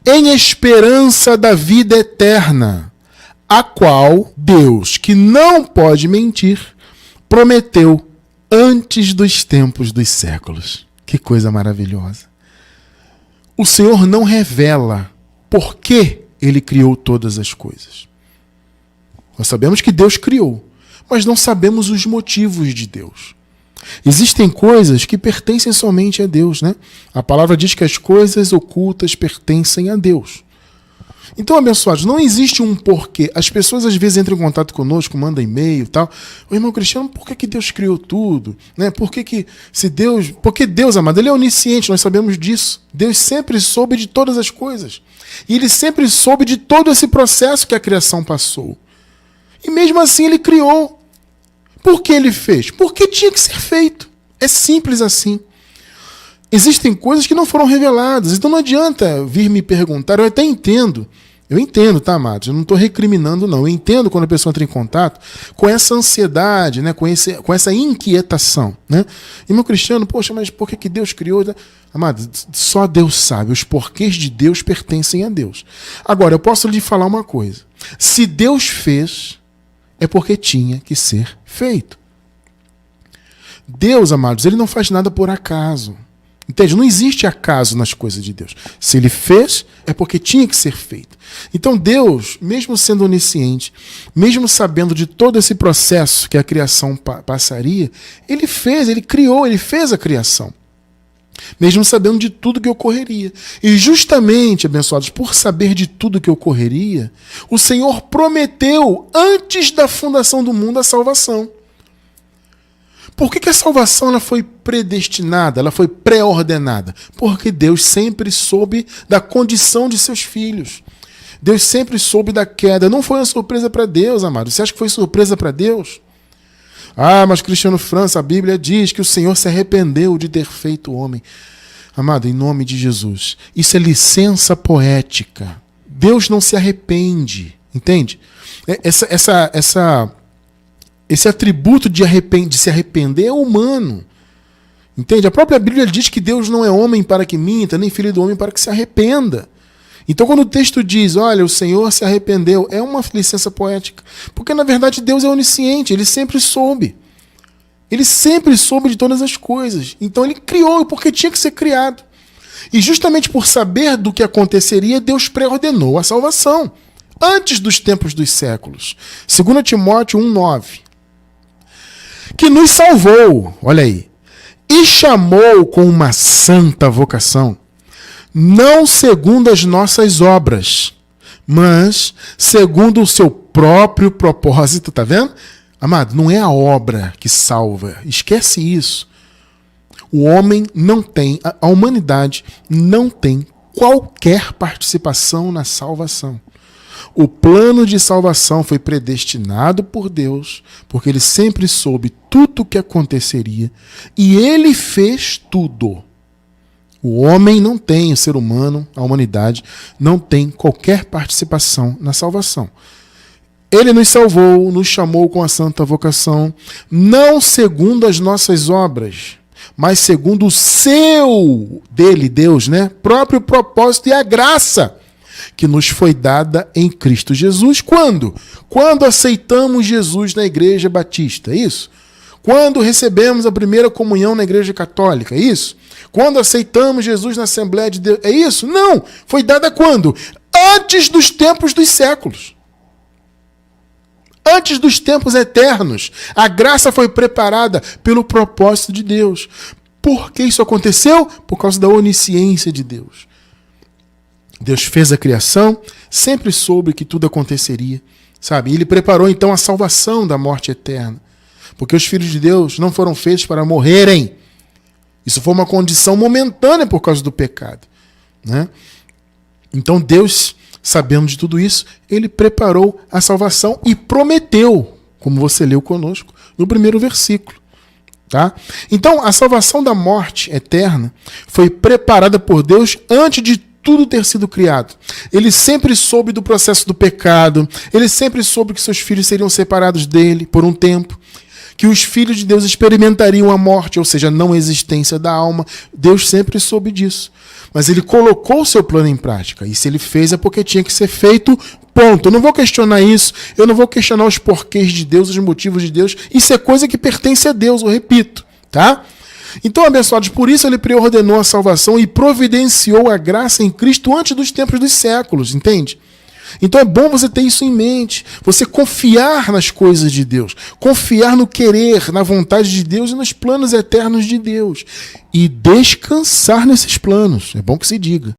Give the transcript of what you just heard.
em esperança da vida eterna, a qual Deus, que não pode mentir, prometeu antes dos tempos dos séculos. Que coisa maravilhosa. O Senhor não revela por que Ele criou todas as coisas. Nós sabemos que Deus criou, mas não sabemos os motivos de Deus. Existem coisas que pertencem somente a Deus, né? A palavra diz que as coisas ocultas pertencem a Deus. Então, abençoados, não existe um porquê. As pessoas às vezes entram em contato conosco, mandam e-mail e tal. Ô, irmão Cristiano, por que Deus criou tudo? Né? Porque Deus, amado, Ele é onisciente, nós sabemos disso. Deus sempre soube de todas as coisas. E Ele sempre soube de todo esse processo que a criação passou. E mesmo assim Ele criou. Por que Ele fez? Porque tinha que ser feito. É simples assim. Existem coisas que não foram reveladas, então não adianta vir me perguntar, eu até entendo. Eu entendo, tá, amados? Eu não estou recriminando, não. Eu entendo quando a pessoa entra em contato com essa ansiedade, né? com essa inquietação. Né? Irmão Cristiano, poxa, mas por que Deus criou? Amado, só Deus sabe. Os porquês de Deus pertencem a Deus. Agora, eu posso lhe falar uma coisa. Se Deus fez, é porque tinha que ser feito. Deus, amados, Ele não faz nada por acaso. Entende? Não existe acaso nas coisas de Deus. Se Ele fez, é porque tinha que ser feito. Então Deus, mesmo sendo onisciente, mesmo sabendo de todo esse processo que a criação passaria, Ele fez, Ele criou, Ele fez a criação. Mesmo sabendo de tudo que ocorreria. E justamente, abençoados, por saber de tudo que ocorreria, o Senhor prometeu, antes da fundação do mundo, a salvação. Por que a salvação ela foi predestinada, ela foi pré-ordenada? Porque Deus sempre soube da condição de seus filhos. Deus sempre soube da queda. Não foi uma surpresa para Deus, amado. Você acha que foi surpresa para Deus? Ah, mas Cristiano França, a Bíblia diz que o Senhor se arrependeu de ter feito o homem. Amado, em nome de Jesus, isso é licença poética. Deus não se arrepende, entende? Esse atributo de se arrepender é humano. Entende? A própria Bíblia diz que Deus não é homem para que minta, nem filho do homem para que se arrependa. Então, quando o texto diz, olha, o Senhor se arrependeu, é uma licença poética. Porque, na verdade, Deus é onisciente, Ele sempre soube. Ele sempre soube de todas as coisas. Então, Ele criou porque tinha que ser criado. E justamente por saber do que aconteceria, Deus pré-ordenou a salvação. Antes dos tempos dos séculos. 2 Timóteo 1,9. Que nos salvou, olha aí, e chamou com uma santa vocação, não segundo as nossas obras, mas segundo o seu próprio propósito, tá vendo? Amado, não é a obra que salva, esquece isso. O homem não tem, a humanidade não tem qualquer participação na salvação. O plano de salvação foi predestinado por Deus, porque Ele sempre soube tudo o que aconteceria, e Ele fez tudo. O homem não tem, o ser humano, a humanidade, não tem qualquer participação na salvação. Ele nos salvou, nos chamou com a santa vocação, não segundo as nossas obras, mas segundo o seu, dele, Deus, né? Próprio propósito e a graça que nos foi dada em Cristo Jesus. Quando? Quando aceitamos Jesus na Igreja Batista, é isso? Quando recebemos a primeira comunhão na Igreja Católica, é isso? Quando aceitamos Jesus na Assembleia de Deus, é isso? Não! Foi dada quando? Antes dos tempos dos séculos. Antes dos tempos eternos. A graça foi preparada pelo propósito de Deus. Por que isso aconteceu? Por causa da onisciência de Deus. Deus fez a criação, sempre soube que tudo aconteceria, sabe? E Ele preparou então a salvação da morte eterna. Porque os filhos de Deus não foram feitos para morrerem. Isso foi uma condição momentânea por causa do pecado, né? Então Deus, sabendo de tudo isso, Ele preparou a salvação e prometeu, como você leu conosco, no primeiro versículo. Tá? Então, a salvação da morte eterna foi preparada por Deus antes de tudo ter sido criado. Ele sempre soube do processo do pecado, ele sempre soube que seus filhos seriam separados dele por um tempo, que os filhos de Deus experimentariam a morte, ou seja, a não existência da alma. Deus sempre soube disso. Mas ele colocou o seu plano em prática. E se ele fez é porque tinha que ser feito, ponto. Eu não vou questionar isso, eu não vou questionar os porquês de Deus, os motivos de Deus. Isso é coisa que pertence a Deus, eu repito, tá? Então, abençoados, por isso ele preordenou a salvação e providenciou a graça em Cristo antes dos tempos dos séculos, entende? Então é bom você ter isso em mente, você confiar nas coisas de Deus, confiar no querer, na vontade de Deus e nos planos eternos de Deus e descansar nesses planos, é bom que se diga.